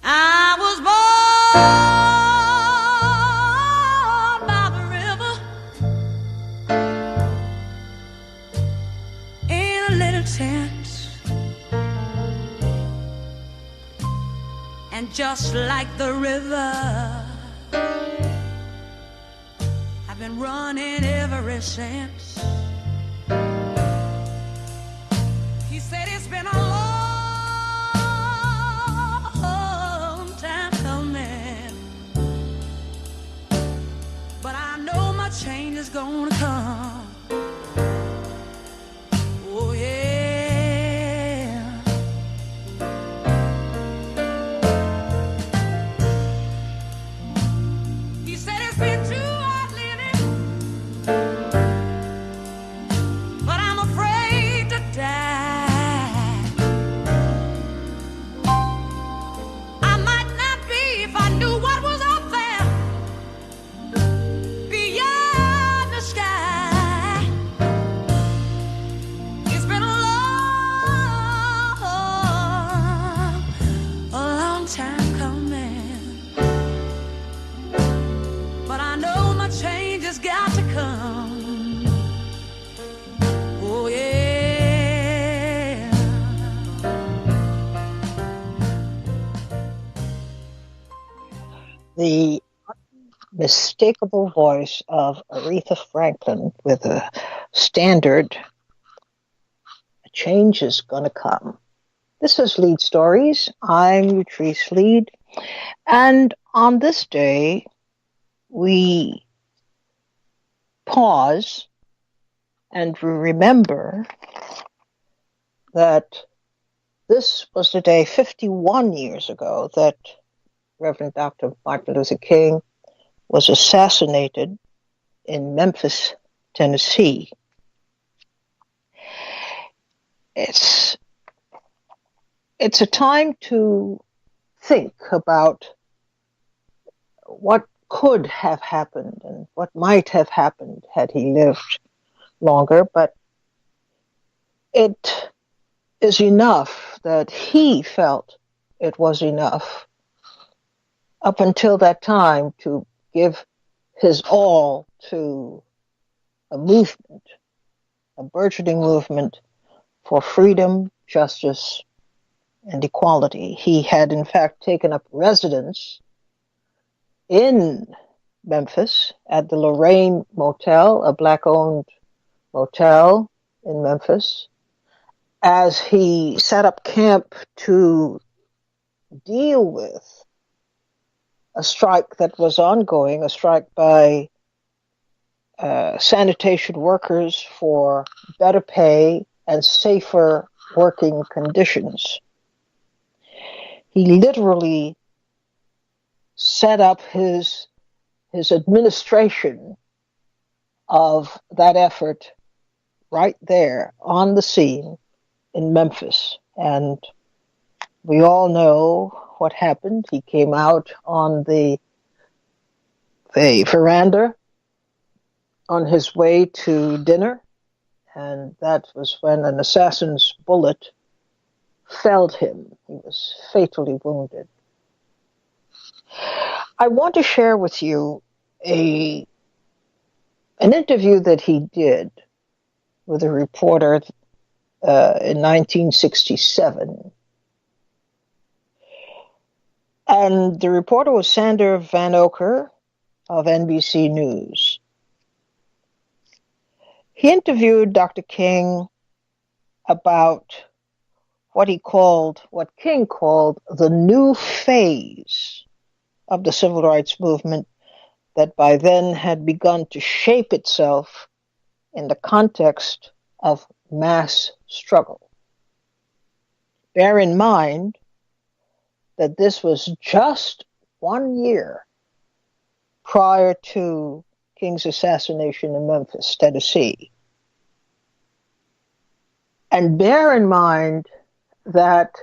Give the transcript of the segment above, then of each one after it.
I was born by the river in a little tent, and just like the river, I've been running ever since. He said it's been a long time coming, but I know my change is gonna come. Oh yeah. He said it's been too hard living, but I'm afraid to die. I might not be if I knew what was up there beyond the sky. It's been a long time coming, but I know my change has got to come. Oh yeah. The unmistakable voice of Aretha Franklin with a standard, "A change is gonna come." This is Leid Stories. I'm Utrice Leid. And on this day, we pause and remember that this was the day 51 years ago that Reverend Dr. Martin Luther King was assassinated in Memphis, Tennessee. It's a time to think about what could have happened and what might have happened had he lived longer, but it is enough that he felt it was enough up until that time to give his all to a movement, a burgeoning movement for freedom, justice, and equality. He had, in fact, taken up residence in Memphis at the Lorraine Motel, a Black-owned motel in Memphis, as he set up camp to deal with a strike that was ongoing, a strike by sanitation workers for better pay and safer working conditions. He literally set up his administration of that effort right there on the scene in Memphis. And we all know what happened. He came out on the veranda on his way to dinner, and that was when an assassin's bullet felled him. He was fatally wounded. I want to share with you an interview that he did with a reporter in 1967. And the reporter was Sander Van Oker of NBC News. He interviewed Dr. King about what King called the new phase of the civil rights movement that by then had begun to shape itself in the context of mass struggle. Bear in mind that this was just 1 year prior to King's assassination in Memphis, Tennessee. And bear in mind that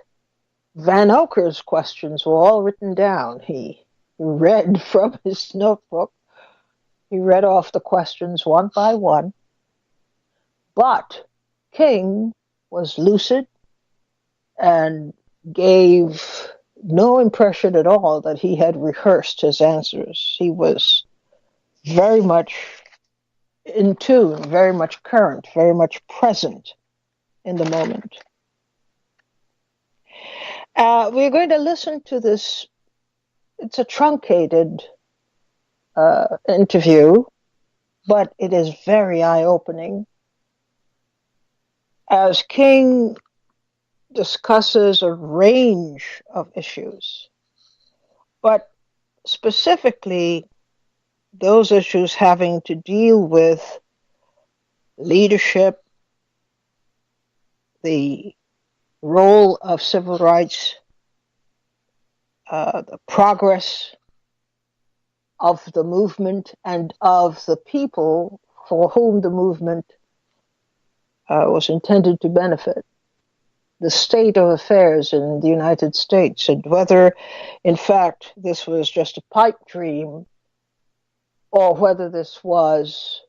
Van Oker's questions were all written down. He read from his notebook. He read off the questions one by one. But King was lucid and gave no impression at all that he had rehearsed his answers. He was very much in tune, very much current, very much present in the moment. We're going to listen to this. It's a truncated interview, but it is very eye-opening as King discusses a range of issues, but specifically those issues having to deal with leadership, the role of civil rights, the progress of the movement and of the people for whom the movement was intended to benefit, the state of affairs in the United States, and whether, in fact, this was just a pipe dream or whether this was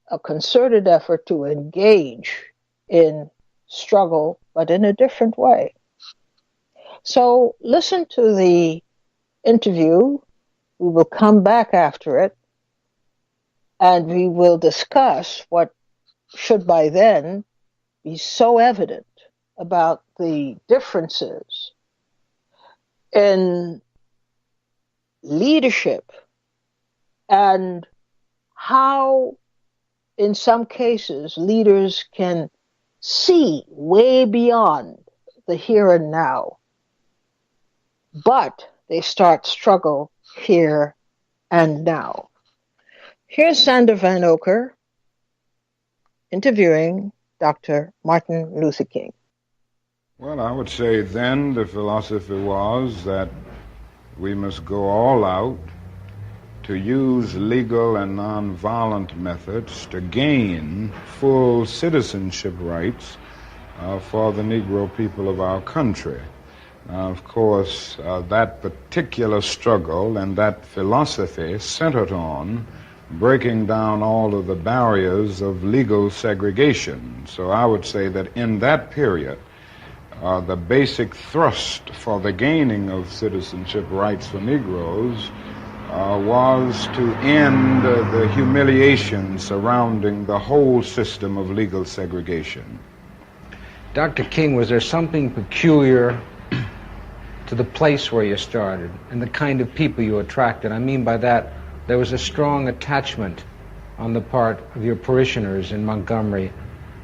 a concerted effort to engage in struggle, but in a different way. So listen to the interview. We will come back after it, and we will discuss what should by then be so evident about the differences in leadership and how, in some cases, leaders can see way beyond the here and now, but they start struggle here and now. Here's Sander Van Oker interviewing Dr. Martin Luther King. Well, I would say then the philosophy was that we must go all out to use legal and nonviolent methods to gain full citizenship rights for the Negro people of our country. Of course, that particular struggle and that philosophy centered on breaking down all of the barriers of legal segregation. So I would say that in that period, the basic thrust for the gaining of citizenship rights for Negroes was to end the humiliation surrounding the whole system of legal segregation. Dr. King, was there something peculiar to the place where you started and the kind of people you attracted? I mean by that, there was a strong attachment on the part of your parishioners in Montgomery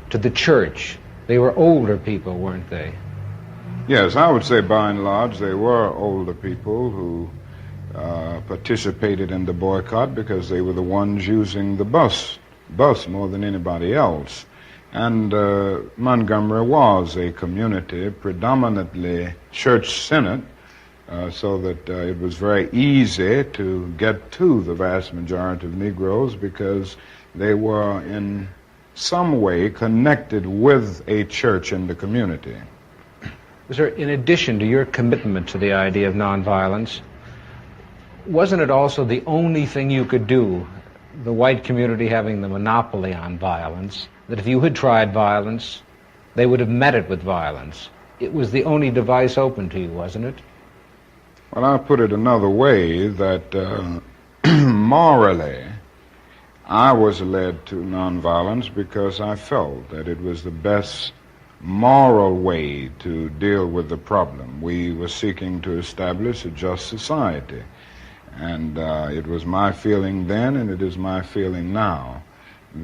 to the church. They were older people, weren't they? Yes, I would say by and large they were older people who participated in the boycott because they were the ones using the bus more than anybody else. And Montgomery was a community predominantly church-centered, so that it was very easy to get to the vast majority of Negroes because they were in some way connected with a church in the community. Was there, in addition to your commitment to the idea of nonviolence, wasn't it also the only thing you could do, the white community having the monopoly on violence, that if you had tried violence, they would have met it with violence? It was the only device open to you, wasn't it? Well, I'll put it another way, that morally, I was led to nonviolence because I felt that it was the best moral way to deal with the problem. We were seeking to establish a just society. And it was my feeling then, and it is my feeling now,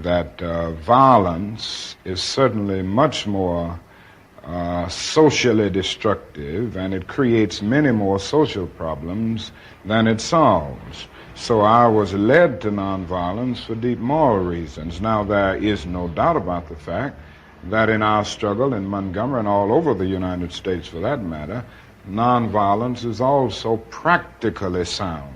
that violence is certainly much more socially destructive, and it creates many more social problems than it solves. So I was led to nonviolence for deep moral reasons. Now, there is no doubt about the fact that in our struggle in Montgomery and all over the United States for that matter, nonviolence is also practically sound.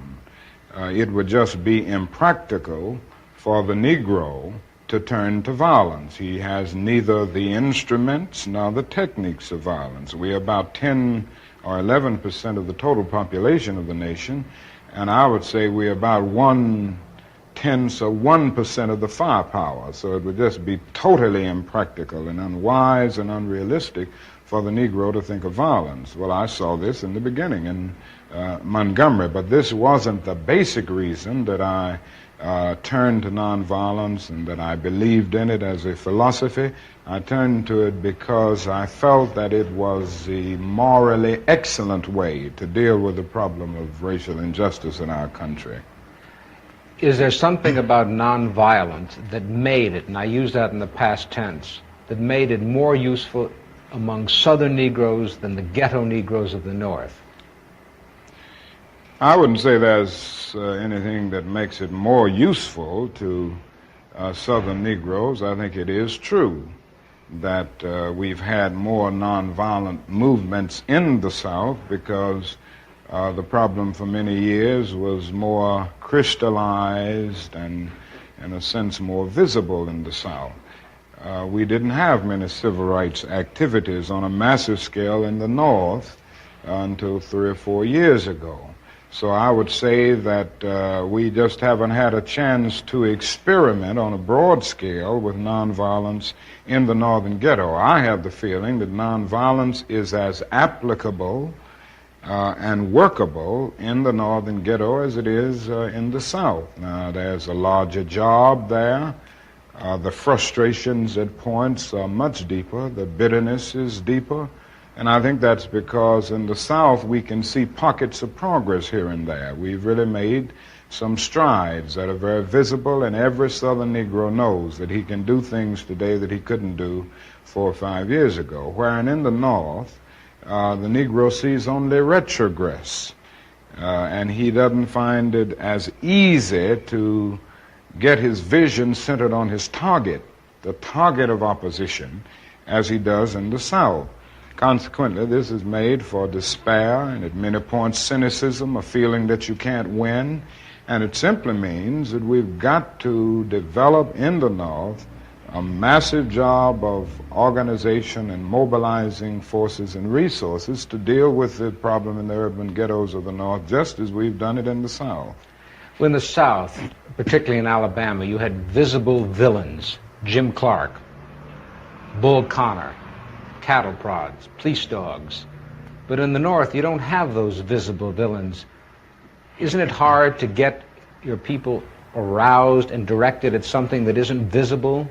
It would just be impractical for the Negro to turn to violence. He has neither the instruments nor the techniques of violence. We are about 10 or 11% of the total population of the nation, and I would say we're about 1/10 of the firepower. So it would just be totally impractical and unwise and unrealistic for the Negro to think of violence. Well, I saw this in the beginning in Montgomery, but this wasn't the basic reason that I turned to nonviolence and that I believed in it as a philosophy. I turned to it because I felt that it was the morally excellent way to deal with the problem of racial injustice in our country. Is there something about nonviolence that made it, and I use that in the past tense, that made it more useful among Southern Negroes than the ghetto Negroes of the North? I wouldn't say there's anything that makes it more useful to Southern Negroes. I think it is true that we've had more nonviolent movements in the South because the problem for many years was more crystallized and, in a sense, more visible in the South. We didn't have many civil rights activities on a massive scale in the North until 3 or 4 years ago. So I would say that we just haven't had a chance to experiment on a broad scale with nonviolence in the Northern ghetto. I have the feeling that nonviolence is as applicable and workable in the Northern ghetto as it is in the South. Now, there's a larger job there. The frustrations at points are much deeper. The bitterness is deeper. And I think that's because in the South we can see pockets of progress here and there. We've really made some strides that are very visible, and every Southern Negro knows that he can do things today that he couldn't do 4 or 5 years ago. Wherein in the North, the Negro sees only retrogress, and he doesn't find it as easy to get his vision centered on his target, the target of opposition, as he does in the South. Consequently, this is made for despair and at many points cynicism, a feeling that you can't win, and it simply means that we've got to develop in the North a massive job of organization and mobilizing forces and resources to deal with the problem in the urban ghettos of the North, just as we've done it in the South. Well, in the South, particularly in Alabama, you had visible villains: Jim Clark, Bull Connor, cattle prods, police dogs. But in the North, you don't have those visible villains. Isn't it hard to get your people aroused and directed at something that isn't visible?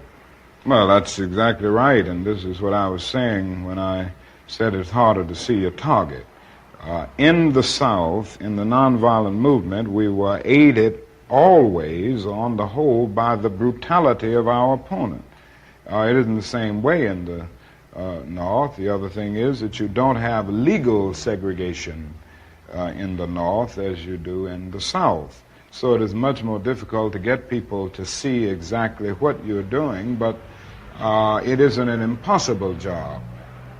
Well, that's exactly right, and this is what I was saying when I said it's harder to see a target. In the South, in the nonviolent movement, we were aided always, on the whole, by the brutality of our opponent. It isn't the same way in the North. The other thing is that you don't have legal segregation in the North as you do in the South. So it is much more difficult to get people to see exactly what you're doing, but it isn't an impossible job.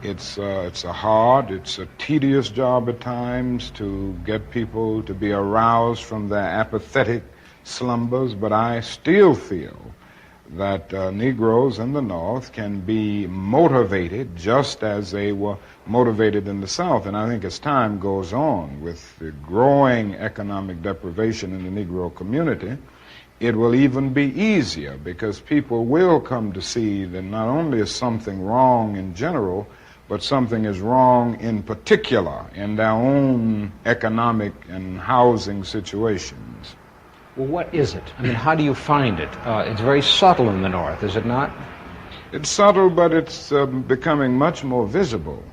It's a hard, it's a tedious job at times to get people to be aroused from their apathetic slumbers, but I still feel that Negroes in the North can be motivated just as they were motivated in the South. And I think as time goes on, with the growing economic deprivation in the Negro community, it will even be easier, because people will come to see that not only is something wrong in general, but something is wrong in particular in their own economic and housing situations. Well, what is it? I mean, how do you find it? It's very subtle in the North, is it not? It's subtle, but it's becoming much more visible.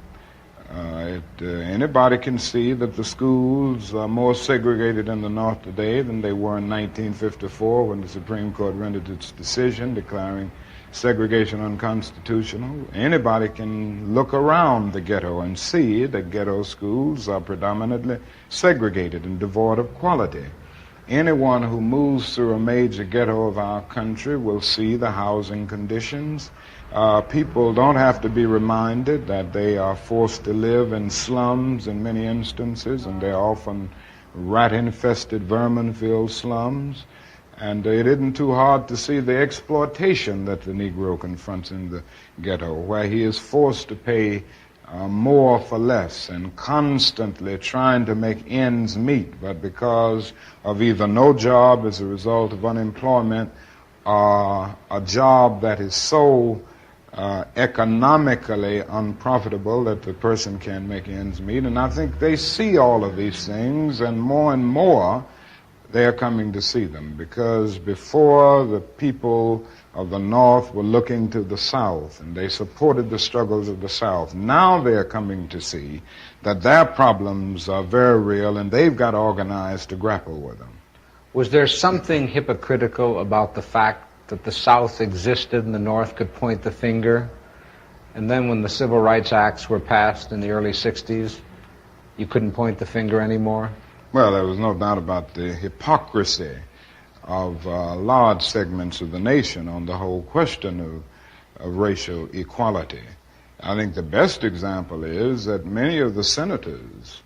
Anybody can see that the schools are more segregated in the North today than they were in 1954 when the Supreme Court rendered its decision declaring segregation unconstitutional. Anybody can look around the ghetto and see that ghetto schools are predominantly segregated and devoid of quality. Anyone who moves through a major ghetto of our country will see the housing conditions. People don't have to be reminded that they are forced to live in slums in many instances, and they're often rat-infested, vermin-filled slums. And it isn't too hard to see the exploitation that the Negro confronts in the ghetto, where he is forced to pay more for less and constantly trying to make ends meet, but because of either no job as a result of unemployment or a job that is so economically unprofitable, that the person can't make ends meet. And I think they see all of these things, and more they are coming to see them, because before, the people of the North were looking to the South, and they supported the struggles of the South. Now they are coming to see that their problems are very real, and they've got organized to grapple with them. Was there something hypocritical about the fact that the South existed and the North could point the finger, and then when the Civil Rights Acts were passed in the early 60s, you couldn't point the finger anymore? Well, there was no doubt about the hypocrisy of large segments of the nation on the whole question of racial equality. I think the best example is that many of the senators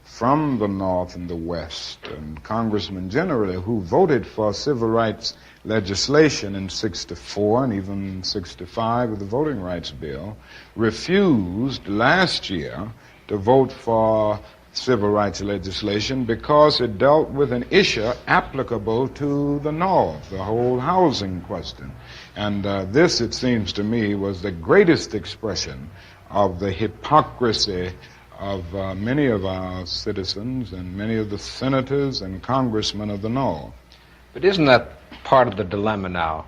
from the North and the West, and congressmen generally, who voted for civil rights legislation in 64 and even 65 with the Voting Rights Bill, refused last year to vote for civil rights legislation because it dealt with an issue applicable to the North, the whole housing question. And this, it seems to me, was the greatest expression of the hypocrisy of many of our citizens and many of the senators and congressmen of the North. But isn't that part of the dilemma now?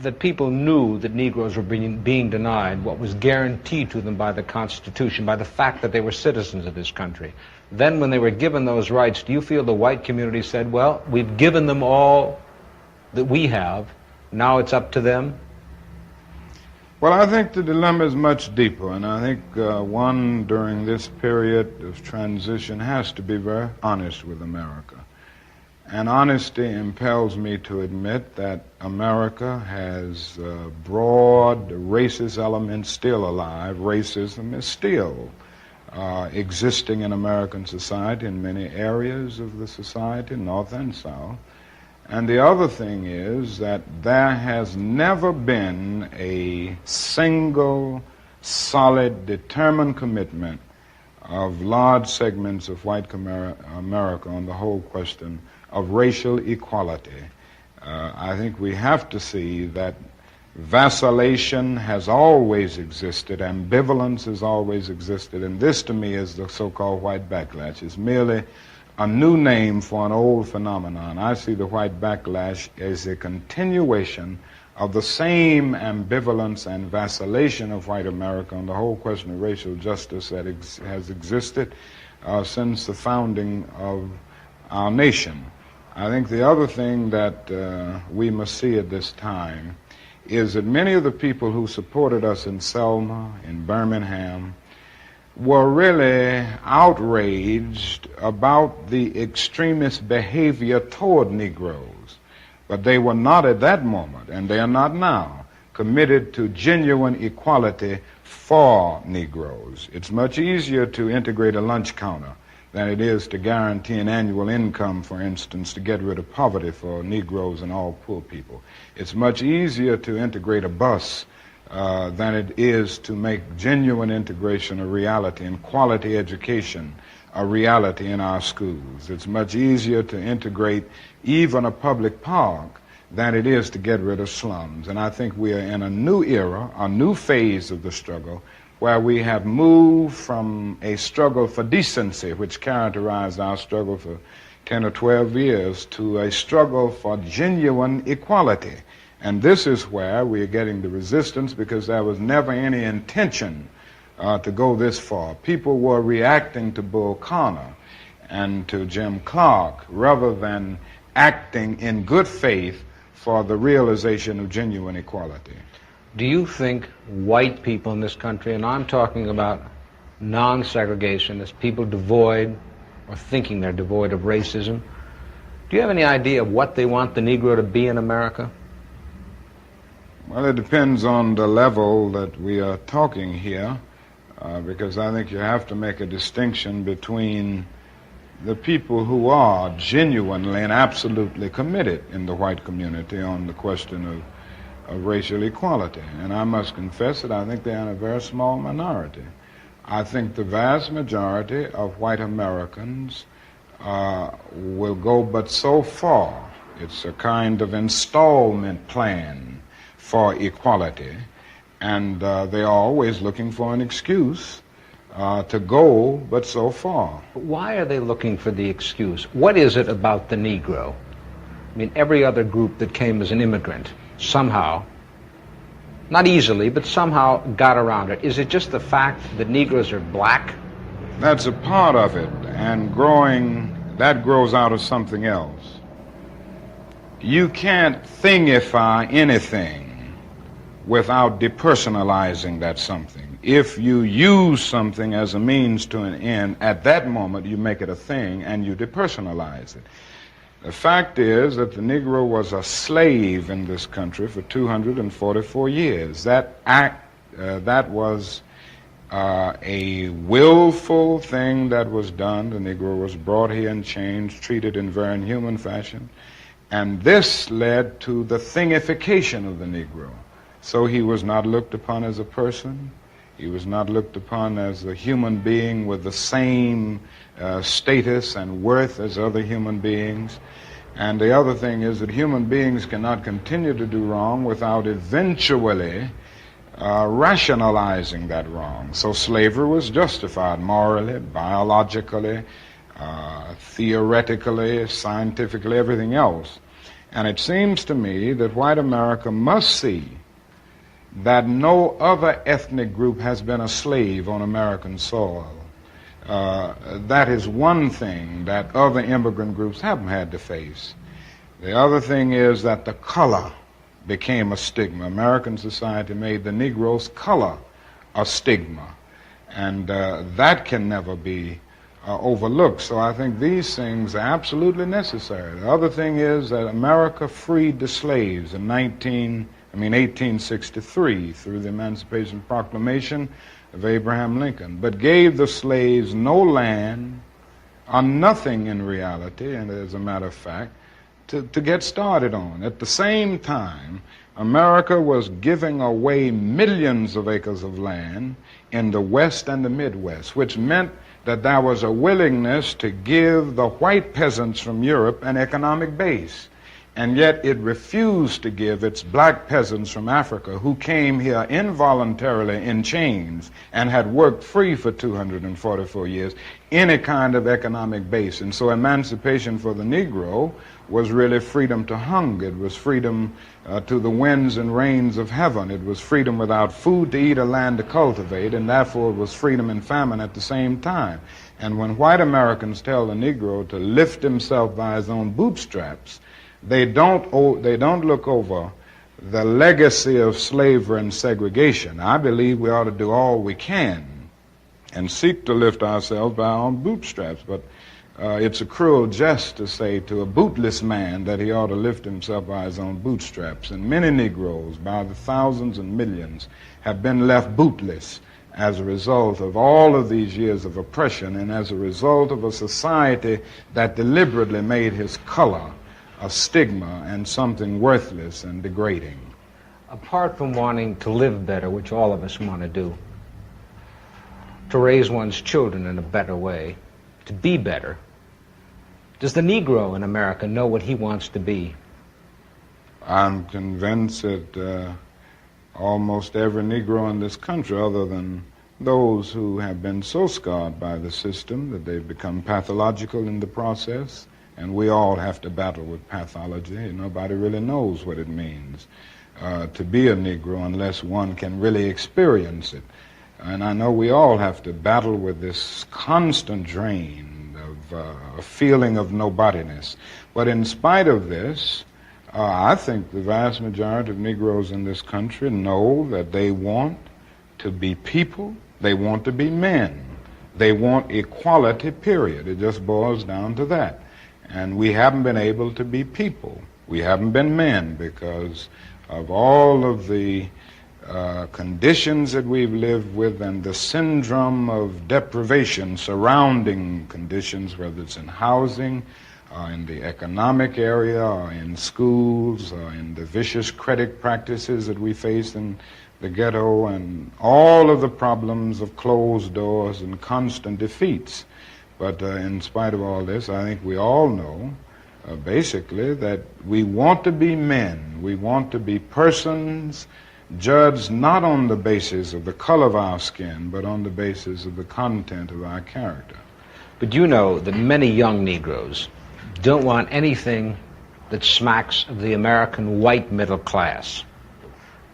That people knew that Negroes were being denied what was guaranteed to them by the Constitution, by the fact that they were citizens of this country. Then when they were given those rights, do you feel the white community said, well, we've given them all that we have, now it's up to them? Well, I think the dilemma is much deeper, and I think one during this period of transition has to be very honest with America. And honesty impels me to admit that America has broad racist elements still alive. Racism is still existing in American society in many areas of the society, North and South. And the other thing is that there has never been a single, solid, determined commitment of large segments of white America on the whole question of racial equality. I think we have to see that vacillation has always existed, ambivalence has always existed, and this to me is the so-called white backlash. It's merely a new name for an old phenomenon. I see the white backlash as a continuation of the same ambivalence and vacillation of white America on the whole question of racial justice that has existed since the founding of our nation. I think the other thing that we must see at this time is that many of the people who supported us in Selma, in Birmingham, were really outraged about the extremist behavior toward Negroes. But they were not at that moment, and they are not now, committed to genuine equality for Negroes. It's much easier to integrate a lunch counter than it is to guarantee an annual income, for instance, to get rid of poverty for Negroes and all poor people. It's much easier to integrate a bus than it is to make genuine integration a reality and quality education a reality in our schools. It's much easier to integrate even a public park than it is to get rid of slums. And I think we are in a new era, a new phase of the struggle, where we have moved from a struggle for decency, which characterized our struggle for 10 or 12 years, to a struggle for genuine equality. And this is where we are getting the resistance, because there was never any intention to go this far. People were reacting to Bull Connor and to Jim Clark rather than acting in good faith for the realization of genuine equality. Do you think white people in this country, and I'm talking about non-segregationists, people devoid or thinking they're devoid of racism, do you have any idea of what they want the Negro to be in America? Well, it depends on the level that we are talking here, because I think you have to make a distinction between the people who are genuinely and absolutely committed in the white community on the question of racial equality. And I must confess that I think they're in a very small minority. I think the vast majority of white Americans will go but so far. It's a kind of installment plan for equality. And they are always looking for an excuse to go but so far. Why are they looking for the excuse? What is it about the Negro? I mean, every other group that came as an immigrant somehow, not easily, but somehow got around it. Is it just the fact that Negroes are black? That's a part of it, and that grows out of something else. You can't thingify anything without depersonalizing that something. If you use something as a means to an end, at that moment you make it a thing and you depersonalize it. The fact is that the Negro was a slave in this country for 244 years. That was a willful thing that was done. The Negro was brought here and changed, treated in very inhuman fashion. And this led to the thingification of the Negro. So he was not looked upon as a person. He was not looked upon as a human being with the same status and worth as other human beings. And the other thing is that human beings cannot continue to do wrong without eventually rationalizing that wrong. So slavery was justified morally, biologically, theoretically, scientifically, everything else. And it seems to me that white America must see that no other ethnic group has been a slave on American soil. That is one thing that other immigrant groups haven't had to face. The other thing is that the color became a stigma. American society made the Negro's color a stigma, and that can never be overlooked. So I think these things are absolutely necessary. The other thing is that America freed the slaves in 1863 through the Emancipation Proclamation of Abraham Lincoln, but gave the slaves no land or nothing in reality, and as a matter of fact, to get started on. At the same time, America was giving away millions of acres of land in the West and the Midwest, which meant that there was a willingness to give the white peasants from Europe an economic base. And yet it refused to give its black peasants from Africa, who came here involuntarily in chains and had worked free for 244 years, any kind of economic base. And so emancipation for the Negro was really freedom to hunger. It was freedom to the winds and rains of heaven. It was freedom without food to eat or land to cultivate, and therefore it was freedom and famine at the same time. And when white Americans tell the Negro to lift himself by his own bootstraps, they don't look over the legacy of slavery and segregation. I believe we ought to do all we can and seek to lift ourselves by our own bootstraps, but it's a cruel jest to say to a bootless man that he ought to lift himself by his own bootstraps. And many Negroes, by the thousands and millions, have been left bootless as a result of all of these years of oppression and as a result of a society that deliberately made his color a stigma and something worthless and degrading. Apart from wanting to live better, which all of us want to do, to raise one's children in a better way, to be better, does the Negro in America know what he wants to be? I'm convinced that almost every Negro in this country, other than those who have been so scarred by the system that they've become pathological in the process, and we all have to battle with pathology. Nobody really knows what it means to be a Negro unless one can really experience it. And I know we all have to battle with this constant drain of a feeling of nobodiness. But in spite of this, I think the vast majority of Negroes in this country know that they want to be people, they want to be men, they want equality, period. It just boils down to that. And we haven't been able to be people. We haven't been men because of all of the conditions that we've lived with and the syndrome of deprivation surrounding conditions, whether it's in housing, in the economic area, or in schools, or in the vicious credit practices that we face in the ghetto, and all of the problems of closed doors and constant defeats. But in spite of all this, I think we all know, basically, that we want to be men. We want to be persons judged not on the basis of the color of our skin, but on the basis of the content of our character. But you know that many young Negroes don't want anything that smacks of the American white middle class.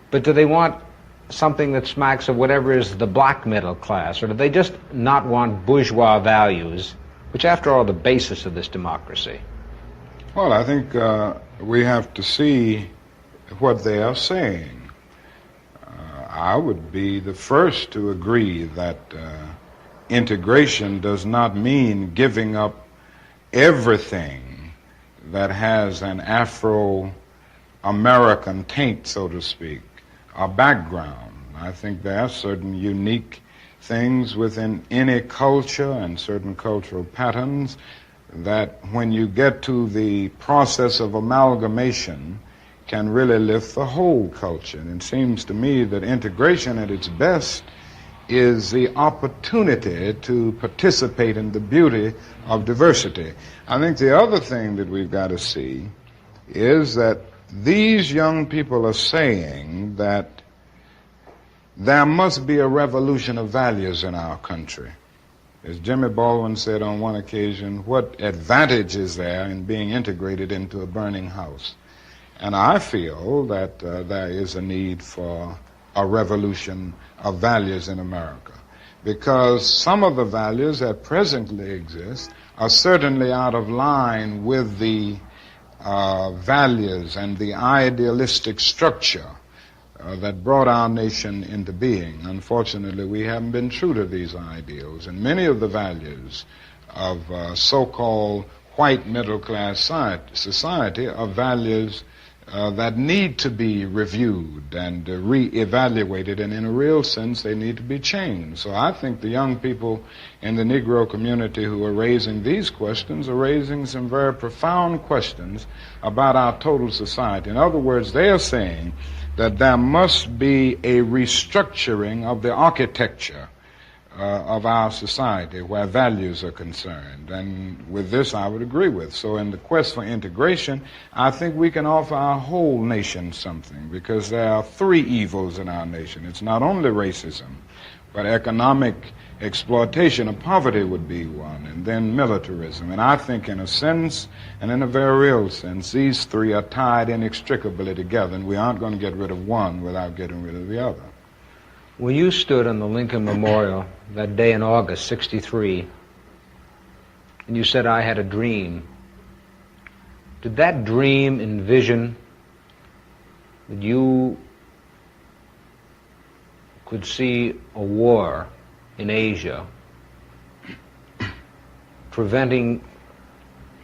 But do they want something that smacks of whatever is the black middle class, or do they just not want bourgeois values, which after all are the basis of this democracy? Well, I think we have to see what they are saying. I would be the first to agree that integration does not mean giving up everything that has an Afro-American taint, so to speak, a background. I think there are certain unique things within any culture and certain cultural patterns that when you get to the process of amalgamation can really lift the whole culture. And it seems to me that integration at its best is the opportunity to participate in the beauty of diversity. I think the other thing that we've got to see is that these young people are saying that there must be a revolution of values in our country. As Jimmy Baldwin said on one occasion, what advantage is there in being integrated into a burning house? And I feel that there is a need for a revolution of values in America, because some of the values that presently exist are certainly out of line with the values and the idealistic structure that brought our nation into being. Unfortunately, we haven't been true to these ideals, and many of the values of so-called white middle-class society are values that need to be reviewed and re-evaluated, and in a real sense they need to be changed. So I think the young people in the Negro community who are raising these questions are raising some very profound questions about our total society. In other words, they are saying that there must be a restructuring of the architecture of our society where values are concerned. And with this I would agree with. So in the quest for integration, I think we can offer our whole nation something, because there are three evils in our nation. It's not only racism, but economic exploitation of poverty would be one, and then militarism. And I think in a sense, and in a very real sense, these three are tied inextricably together, and we aren't going to get rid of one without getting rid of the other. When you stood on the Lincoln Memorial that day in August, 1963, and you said, "I had a dream," did that dream envision that you could see a war in Asia preventing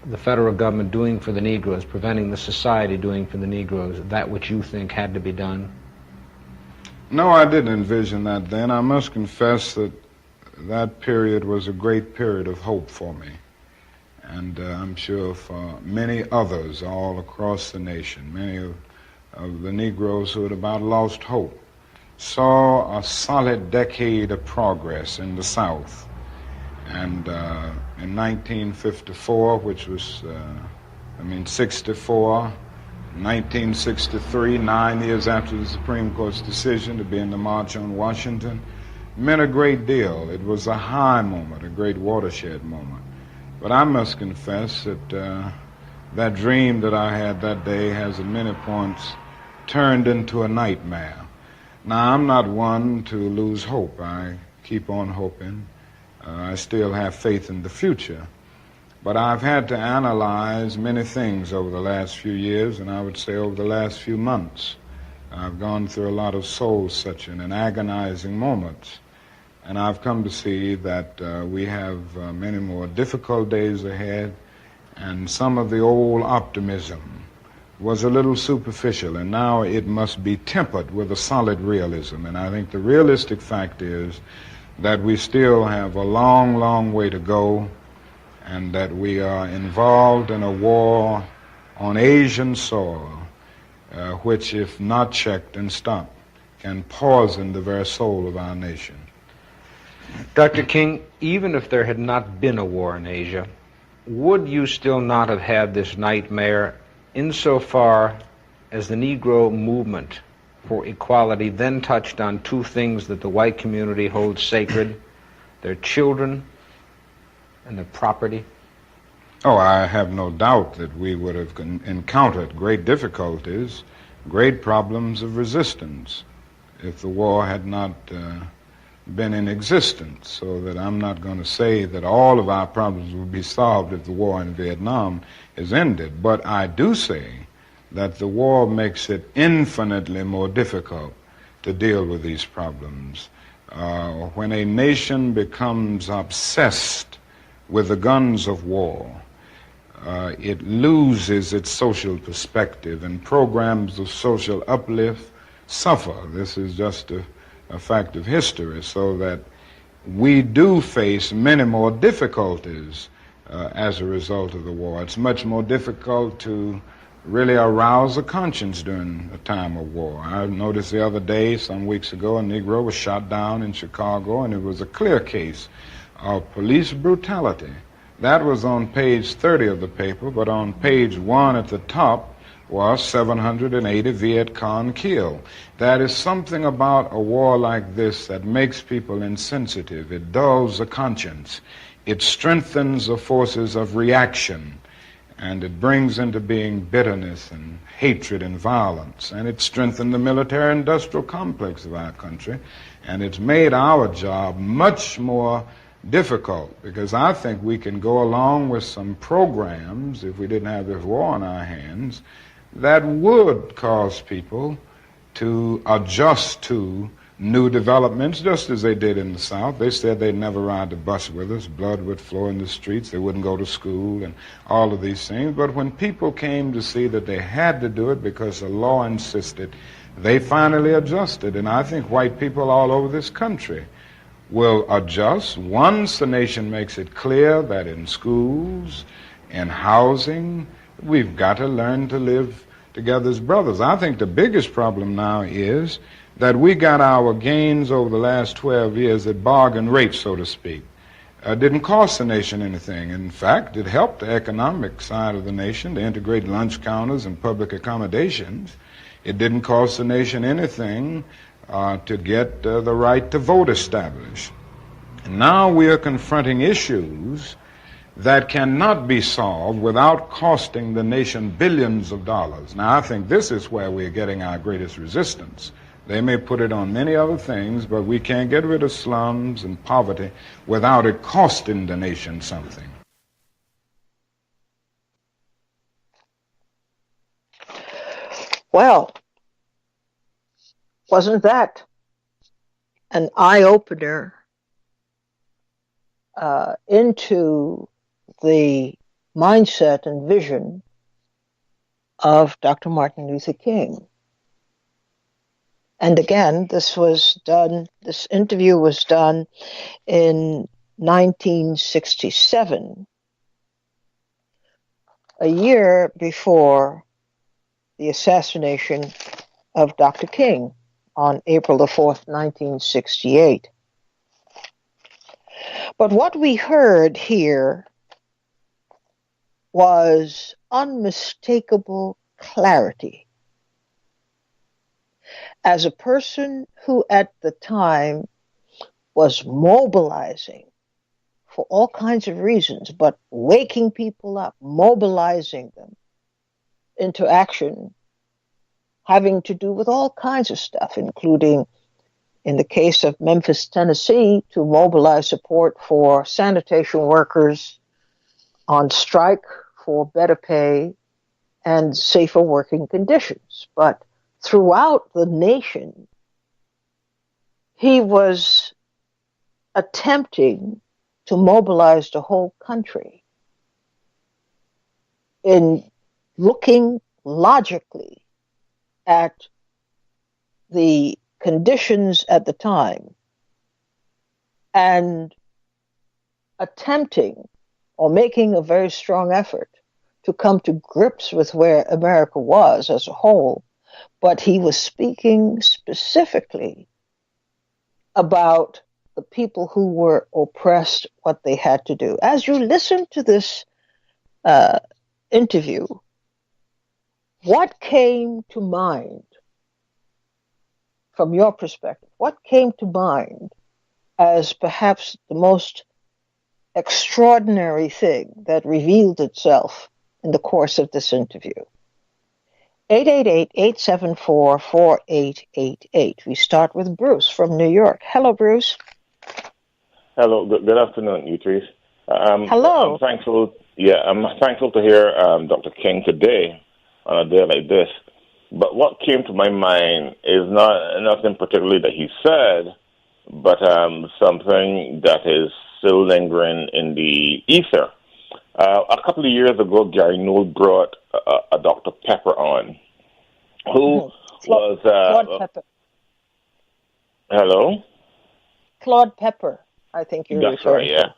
the federal government doing for the Negroes, preventing the society doing for the Negroes that which you think had to be done? No, I didn't envision that then. I must confess that that period was a great period of hope for me. And I'm sure for many others all across the nation, many of the Negroes who had about lost hope, saw a solid decade of progress in the South. And in 1954, which was, 64, 1963, 9 years after the Supreme Court's decision to be in the March on Washington, meant a great deal. It was a high moment, a great watershed moment. But I must confess that that dream that I had that day has at many points turned into a nightmare. Now, I'm not one to lose hope. I keep on hoping. I still have faith in the future. But I've had to analyze many things over the last few years, and I would say over the last few months. I've gone through a lot of soul-searching and agonizing moments, and I've come to see that we have many more difficult days ahead, and some of the old optimism was a little superficial, and now it must be tempered with a solid realism. And I think the realistic fact is that we still have a long, long way to go, and that we are involved in a war on Asian soil, which, if not checked and stopped, can poison the very soul of our nation. Dr. King, even if there had not been a war in Asia, would you still not have had this nightmare insofar as the Negro movement for equality then touched on two things that the white community holds sacred: their children and their property? Oh, I have no doubt that we would have encountered great difficulties, great problems of resistance if the war had not been in existence. So that I'm not going to say that all of our problems will be solved if the war in Vietnam is ended. But I do say that the war makes it infinitely more difficult to deal with these problems. When a nation becomes obsessed with the guns of war, it loses its social perspective, and programs of social uplift suffer. This is just a fact of history, so that we do face many more difficulties as a result of the war. It's much more difficult to really arouse a conscience during a time of war. I noticed the other day, some weeks ago, a Negro was shot down in Chicago, and it was a clear case of police brutality. That was on page 30 of the paper, but on page 1 at the top was 780 Viet Cong killed. That is something about a war like this that makes people insensitive. It dulls the conscience. It strengthens the forces of reaction, and it brings into being bitterness and hatred and violence. And it strengthened the military-industrial complex of our country, and it's made our job much more difficult, because I think we can go along with some programs, if we didn't have this war on our hands, that would cause people to adjust to new developments, just as they did in the South. They said they'd never ride the bus with us, blood would flow in the streets, they wouldn't go to school, and all of these things. But when people came to see that they had to do it because the law insisted, they finally adjusted. And I think white people all over this country will adjust once the nation makes it clear that in schools, in housing, we've got to learn to live together as brothers. I think the biggest problem now is that we got our gains over the last 12 years at bargain rates, so to speak. Didn't cost the nation anything. In fact, it helped the economic side of the nation to integrate lunch counters and public accommodations. It didn't cost the nation anything to get the right to vote established. And now we are confronting issues that cannot be solved without costing the nation billions of dollars. Now, I think this is where we're getting our greatest resistance. They may put it on many other things, but we can't get rid of slums and poverty without it costing the nation something. Well, wasn't that an eye-opener into the mindset and vision of Dr. Martin Luther King? And again, this interview was done in 1967, a year before the assassination of Dr. King on April the 4th, 1968. But what we heard here was unmistakable clarity. As a person who at the time was mobilizing for all kinds of reasons, but waking people up, mobilizing them into action, having to do with all kinds of stuff, including, in the case of Memphis, Tennessee, to mobilize support for sanitation workers on strike for better pay and safer working conditions. But throughout the nation, he was attempting to mobilize the whole country in looking logically at the conditions at the time and attempting or making a very strong effort to come to grips with where America was as a whole. But he was speaking specifically about the people who were oppressed, what they had to do. As you listen to this interview, what came to mind from your perspective, what came to mind as perhaps the most extraordinary thing that revealed itself in the course of this interview? 888-874-4888. We start with Bruce from New York. Hello, Bruce. Hello. Good afternoon, Utrice. Hello. I'm thankful. Yeah, I'm thankful to hear Dr. King today on a day like this. But what came to my mind is nothing particularly that he said, but something that is still lingering in the ether. A couple of years ago, Gary Noel brought a Dr. Pepper on, who was... Claude Pepper. Hello? Claude Pepper, I think you're That's referring right, yeah.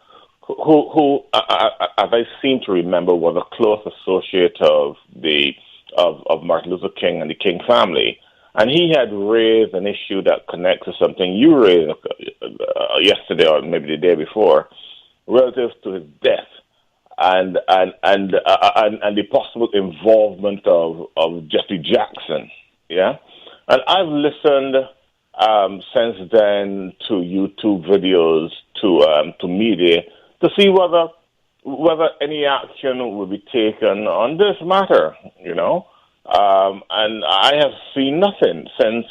Who as I seem to remember, was a close associate of Martin Luther King and the King family. And he had raised an issue that connects to something you raised yesterday or maybe the day before, relative to his death and the possible involvement of Jesse Jackson. Yeah, and I've listened since then to YouTube videos, to media, to see whether any action will be taken on this matter. And I have seen nothing since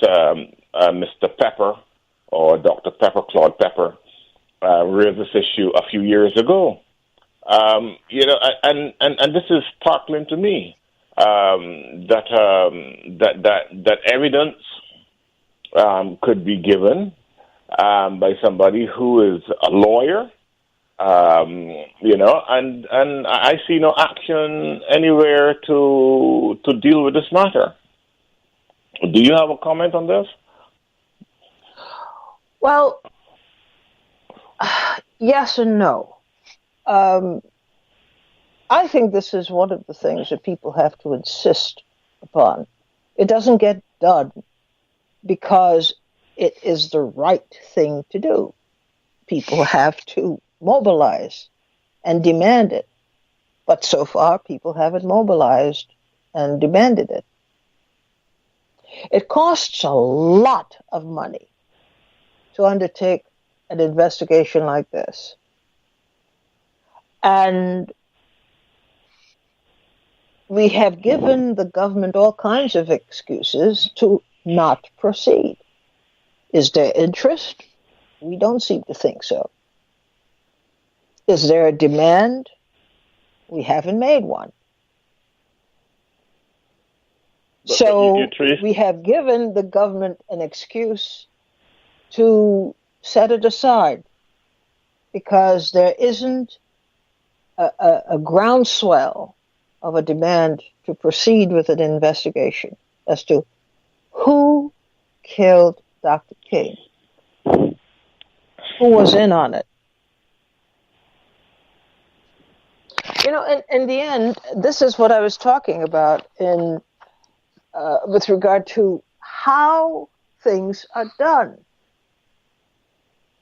Mr. Pepper or Dr. Pepper, Claude Pepper, raised this issue a few years ago. And this is sparkling to me that evidence could be given by somebody who is a lawyer. And I see no action anywhere to deal with this matter. Do you have a comment on this? Well, yes and no. I think this is one of the things that people have to insist upon. It doesn't get done because it is the right thing to do. People have to mobilize and demand it. But so far, people haven't mobilized and demanded it. It costs a lot of money to undertake an investigation like this. And we have given the government all kinds of excuses to not proceed. Is there interest? We don't seem to think so. Is there a demand? We haven't made one. So we have given the government an excuse to set it aside because there isn't a groundswell of a demand to proceed with an investigation as to who killed Dr. King, who was in on it. In the end, this is what I was talking about with regard to how things are done.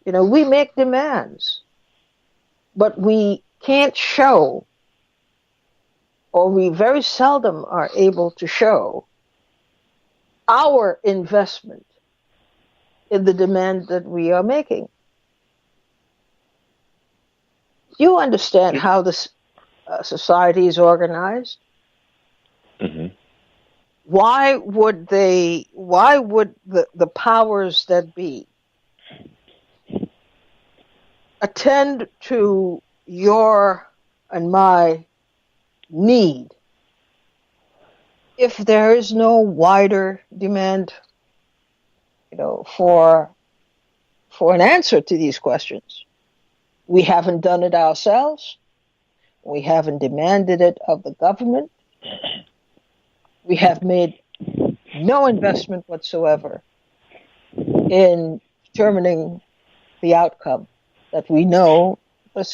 We make demands, but we can't show, or we very seldom are able to show, our investment in the demand that we are making. You understand how this society is organized? Mm-hmm. Why would the powers that be attend to your and my need if there is no wider demand, for an answer to these questions? We haven't done it ourselves. We haven't demanded it of the government. We have made no investment whatsoever in determining the outcome that we know was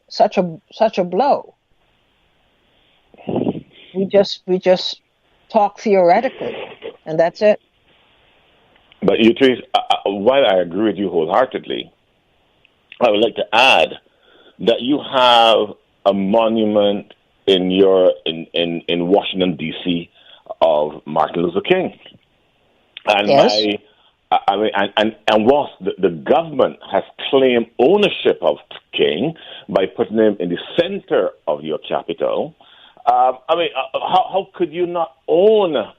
such a blow. We just talk theoretically, and that's it. But Utrice, while I agree with you wholeheartedly, I would like to add that you have a monument in Washington D.C. of Martin Luther King, and yes. I mean, and whilst the government has claimed ownership of King by putting him in the center of your capital, I mean, how could you not own a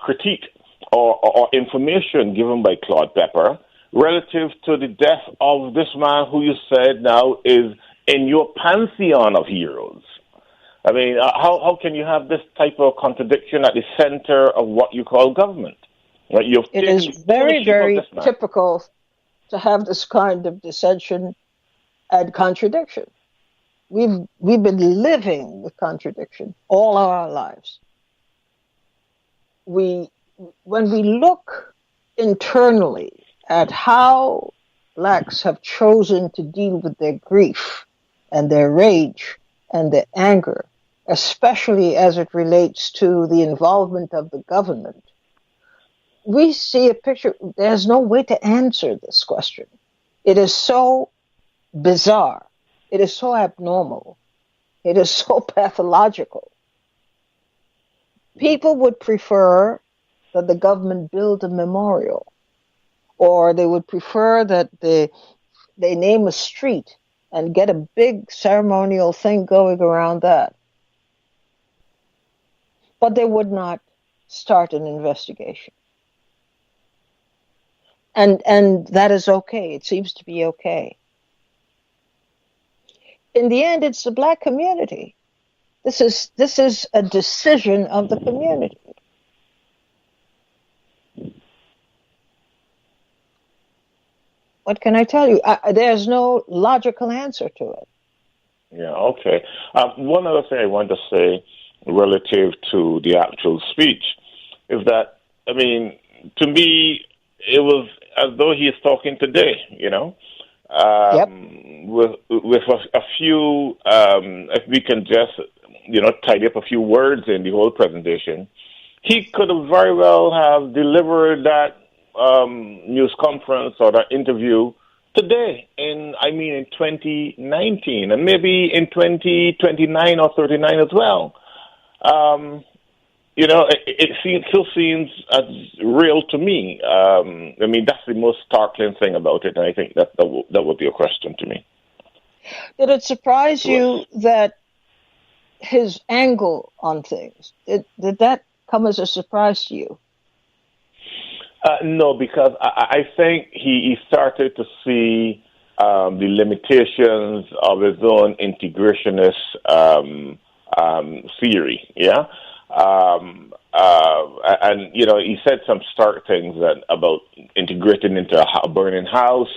critique or information given by Claude Pepper relative to the death of this man who you said now is in your pantheon of heroes? I mean, how can you have this type of contradiction at the center of what you call government? Right? It is very, very typical to have this kind of dissension and contradiction. We've been living with contradiction all our lives. When we look internally at how blacks have chosen to deal with their grief and their rage and their anger, especially as it relates to the involvement of the government, we see a picture. There's no way to answer this question. It is so bizarre. It is so abnormal. It is so pathological. People would prefer that the government build a memorial, or they would prefer that they name a street and get a big ceremonial thing going around that. But they would not start an investigation. And that is okay. It seems to be okay. In the end, it's the black community. This is a decision of the community. What can I tell you? There's no logical answer to it. Yeah, okay. One other thing I want to say relative to the actual speech is that, I mean, to me, it was as though he is talking today, you know, Yep. with a few, if we can just, you know, tidy up a few words in the whole presentation, he could have very well have delivered that news conference or that interview today in 2019 and maybe in 2029 or 39 as well. You know, it still seems as real to me. I mean, that's the most startling thing about it, and I think that would be a question to me. Did it surprise you that his angle on things, did that come as a surprise to you? No, because I think he started to see the limitations of his own integrationist theory, yeah? And, you know, he said some stark things about integrating into a burning house,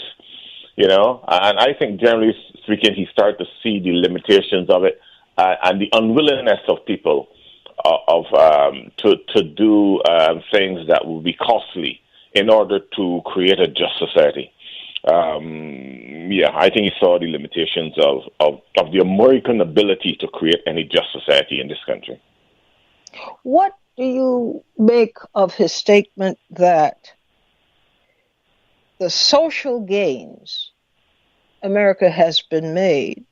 you know, and I think generally speaking, he started to see the limitations of it and the unwillingness of people to do things that would be costly in order to create a just society. Yeah, I think he saw the limitations of the American ability to create any just society in this country. What do you make of his statement that the social gains America has made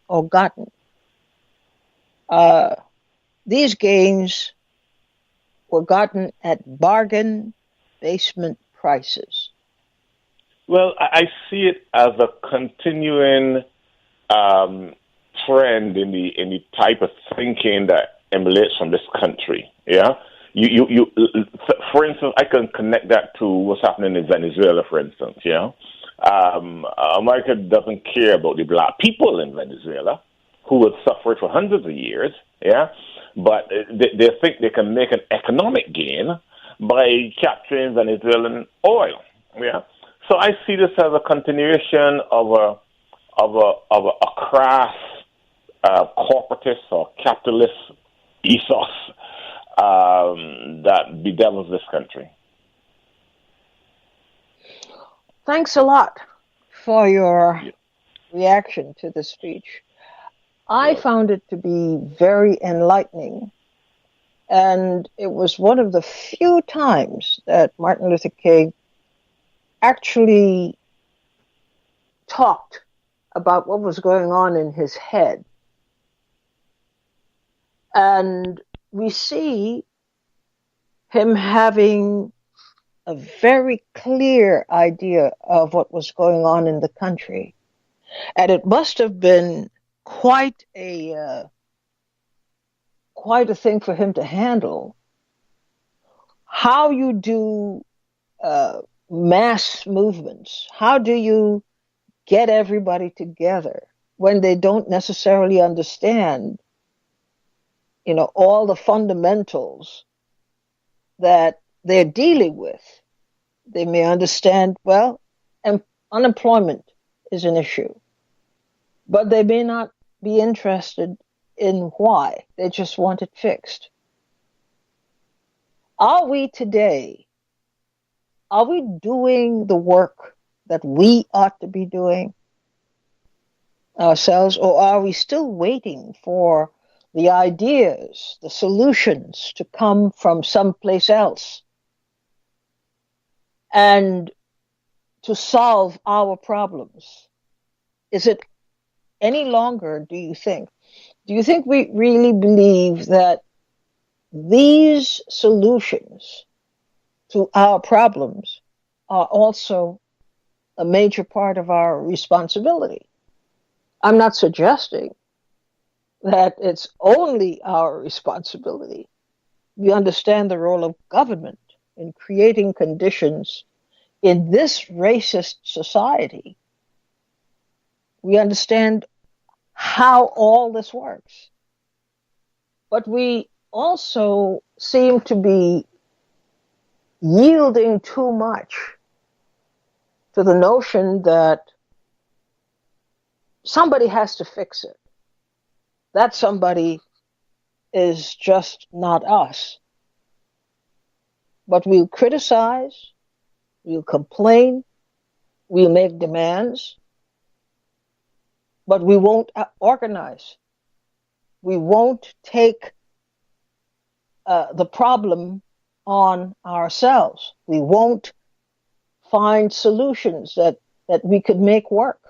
or gotten, these gains were gotten at bargain basement prices? Well, I see it as a continuing trend in the type of thinking that emanates from this country. Yeah, you for instance, I can connect that to what's happening in Venezuela, for instance. Yeah, America doesn't care about the black people in Venezuela who have suffered for hundreds of years. Yeah, but they think they can make an economic gain by capturing Venezuelan oil. Yeah, so I see this as a continuation of a crass corporatist or capitalist ethos that bedevils this country. Thanks a lot for your reaction to the speech. I found it to be very enlightening, and it was one of the few times that Martin Luther King actually talked about what was going on in his head. And we see him having a very clear idea of what was going on in the country. And it must have been quite a thing for him to handle. How you do mass movements? How do you get everybody together when they don't necessarily understand, all the fundamentals that they're dealing with? They may understand, well, unemployment is an issue, but they may not be interested in why. They just want it fixed. Are we doing the work that we ought to be doing ourselves, or are we still waiting for the ideas, the solutions to come from someplace else and to solve our problems? Is it any longer, do you think? Do you think we really believe that these solutions to our problems are also a major part of our responsibility? I'm not suggesting that it's only our responsibility. We understand the role of government in creating conditions in this racist society. We understand how all this works. But we also seem to be yielding too much to the notion that somebody has to fix it. That somebody is just not us. But we'll criticize, we'll complain, we'll make demands, but we won't organize. We won't take the problem on ourselves. We won't find solutions that we could make work.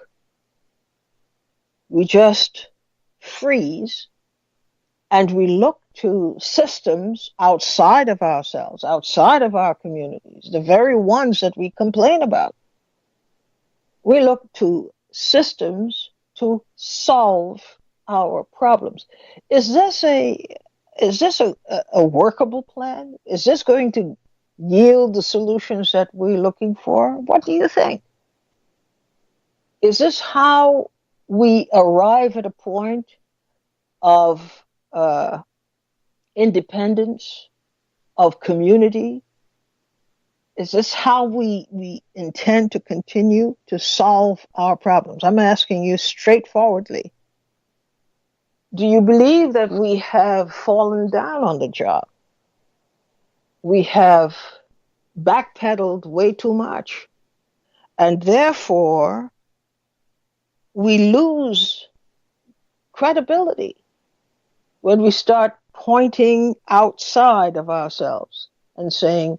We just freeze and we look to systems outside of ourselves, outside of our communities, the very ones that we complain about. We look to systems to solve our problems. Is this a workable plan? Is this going to yield the solutions that we're looking for? What do you think? Is this how we arrive at a point of independence, of community? Is this how we intend to continue to solve our problems? I'm asking you straightforwardly. Do you believe that we have fallen down on the job? We have backpedaled way too much, and therefore we lose credibility when we start pointing outside of ourselves and saying,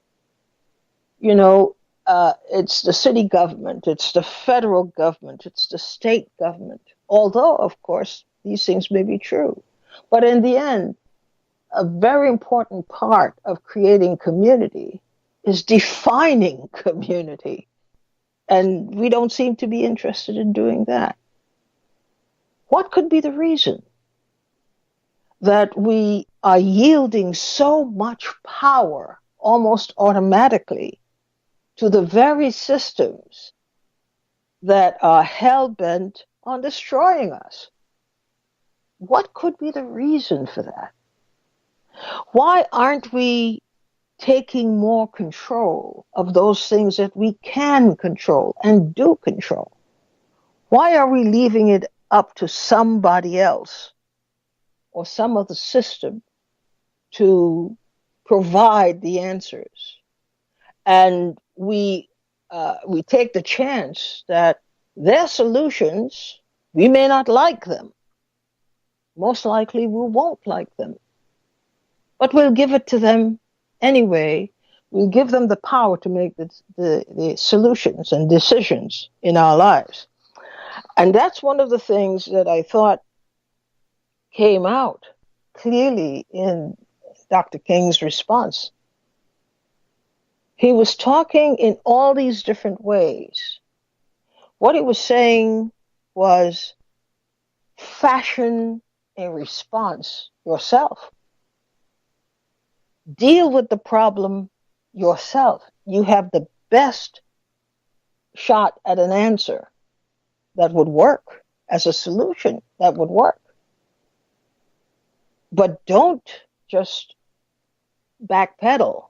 it's the city government, it's the federal government, it's the state government. Although, of course, these things may be true. But in the end, a very important part of creating community is defining community. And we don't seem to be interested in doing that. What could be the reason that we are yielding so much power almost automatically to the very systems that are hell-bent on destroying us? What could be the reason for that? Why aren't we taking more control of those things that we can control and do control? Why are we leaving it up to somebody else or some other system to provide the answers? And we take the chance that their solutions, we may not like them. Most likely we won't like them. But we'll give it to them anyway. We'll give them the power to make the solutions and decisions in our lives. And that's one of the things that I thought came out clearly in Dr. King's response He was talking in all these different ways. What he was saying was fashion a response yourself. Deal with the problem yourself. You have the best shot at an answer that would work, as a solution that would work. But don't just backpedal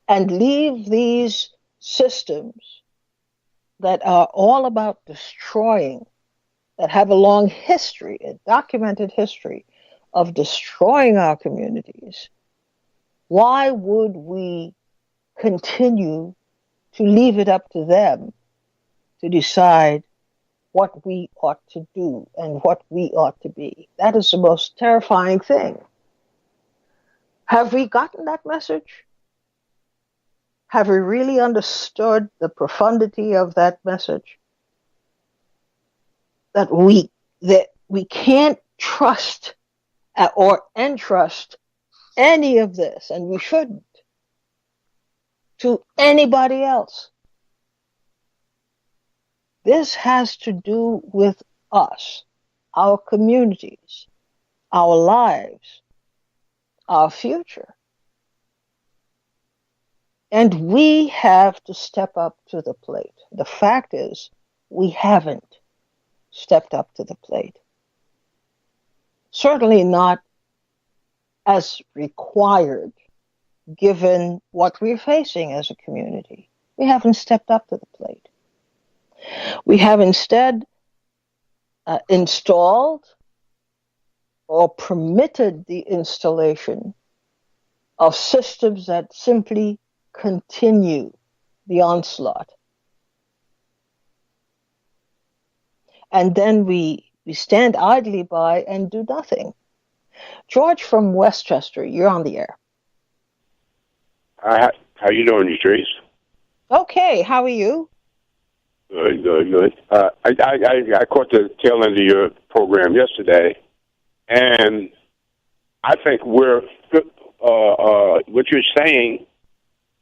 and leave these systems that are all about destroying, that have a long history, a documented history of destroying our communities. Why would we continue to leave it up to them to decide what we ought to do and what we ought to be? That is the most terrifying thing. Have we gotten that message? Have we really understood the profundity of that message? That we can't trust or entrust any of this, and we shouldn't, to anybody else. This has to do with us, our communities, our lives, our future. And we have to step up to the plate. The fact is, we haven't stepped up to the plate. Certainly not as required, given what we're facing as a community. We haven't stepped up to the plate. We have instead installed or permitted the installation of systems that simply continue the onslaught. And then we stand idly by and do nothing. George from Westchester, you're on the air. How you doing, Trace? Okay, how are you? Good. I caught the tail end of your program yesterday, and I think what you're saying,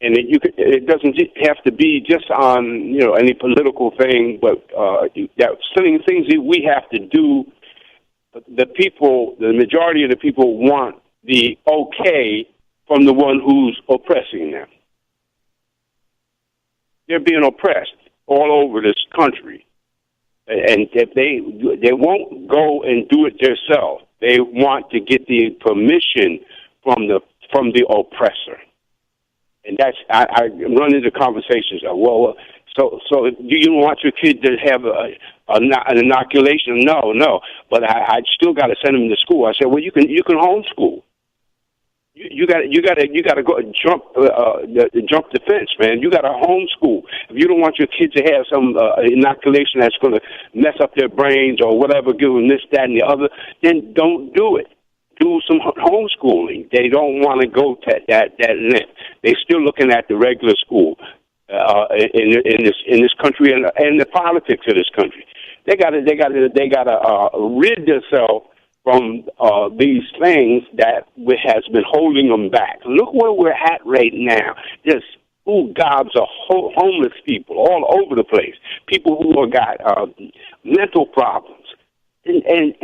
and it doesn't have to be just on any political thing, but certain things that we have to do. The majority of the people want the okay from the one who's oppressing them. They're being oppressed all over this country, and if they won't go and do it themselves, they want to get the permission from the oppressor. And that's I run into conversations. So do you want your kid to have an inoculation? No. But I still got to send him to school. I said, well, you can homeschool. You got to go jump the fence, man. You got to homeschool. If you don't want your kids to have some inoculation that's going to mess up their brains or whatever, give them this, that, and the other, then don't do it. Do some homeschooling. They don't want to go to that length. They're still looking at the regular school in this country and the politics of this country. They got to rid themselves from these things that has been holding them back. Look where we're at right now. Just gobs of homeless people all over the place. People who have got mental problems. And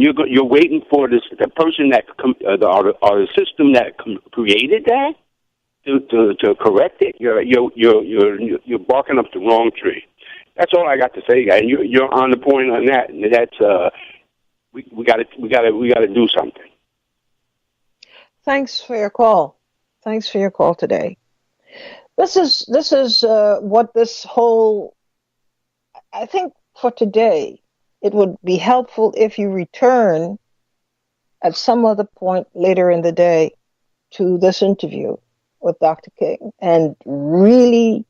you're waiting for the person that or the system that created that to correct it. You're barking up the wrong tree. That's all I got to say, guys. You're on the point on that. And that's we got to do something. Thanks for your call. Thanks for your call today. This is what this whole. I think for today, it would be helpful if you return at some other point later in the day to this interview with Dr. King and really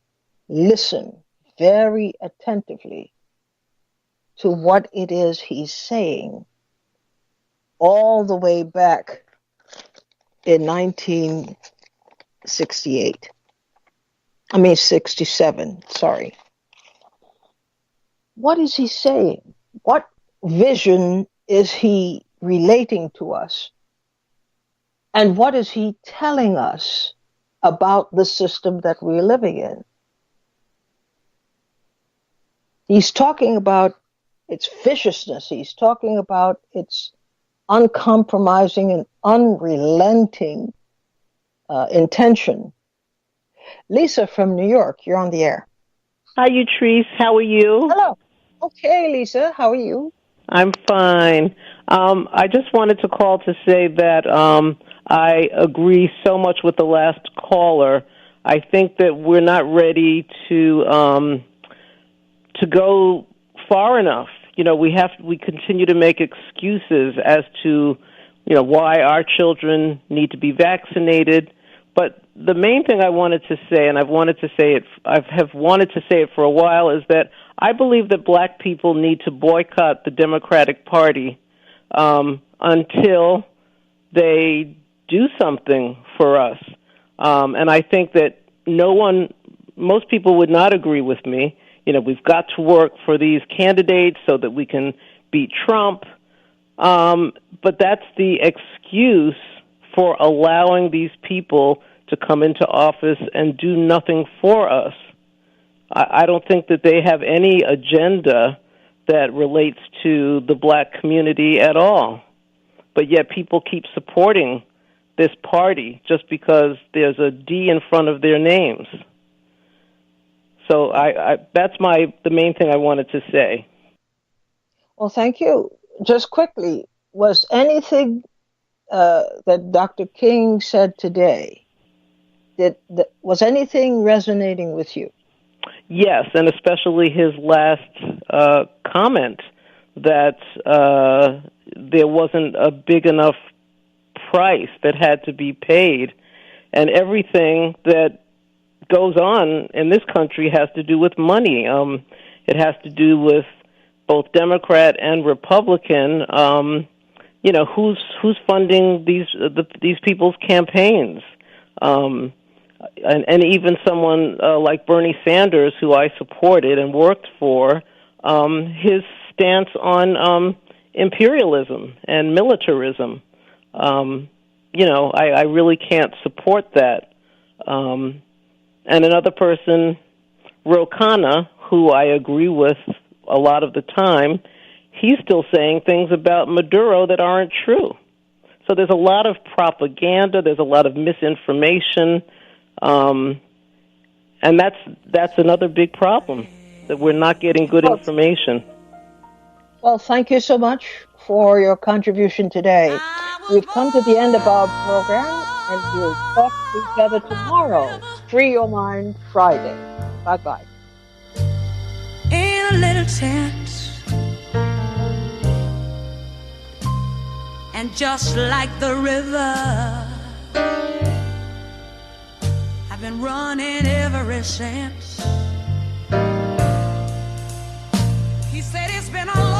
listen very attentively to what it is he's saying all the way back in 67, sorry. What is he saying? What vision is he relating to us? And what is he telling us about the system that we're living in. He's talking about its viciousness. He's talking about its uncompromising and unrelenting intention. Lisa from New York, you're on the air. Hi, Utrice. How are you? Hello. Okay, Lisa, how are you? I'm fine. I just wanted to call to say that I agree so much with the last caller. I think that we're not ready to go far enough. You know, we continue to make excuses as to, you know, why our children need to be vaccinated. But the main thing I wanted to say, and I have wanted to say it for a while, is that I believe that black people need to boycott the Democratic Party until they do something for us. And I think that most people would not agree with me. You know, we've got to work for these candidates so that we can beat Trump. But that's the excuse for allowing these people to come into office and do nothing for us. I don't think that they have any agenda that relates to the black community at all. But yet people keep supporting this party just because there's a D in front of their names. So that's the main thing I wanted to say. Well, thank you. Just quickly, was anything that Dr. King said today, was anything resonating with you? Yes, and especially his last comment that there wasn't a big enough price that had to be paid, and everything that goes on in this country has to do with money. It has to do with both Democrat and Republican. You know, who's funding these people's campaigns? And even someone like Bernie Sanders, who I supported and worked for, his stance on imperialism and militarism. You know, I really can't support that. And another person, Ro Khanna, who I agree with a lot of the time, he's still saying things about Maduro that aren't true. So there's a lot of propaganda, there's a lot of misinformation, and that's another big problem, that we're not getting good information. Well, thank you so much for your contribution today. We've come to the end of our program, and we'll talk to each other tomorrow. Free Your Mind Friday. Bye-bye. In a little tent, and just like the river, I've been running ever since. He said it's been a long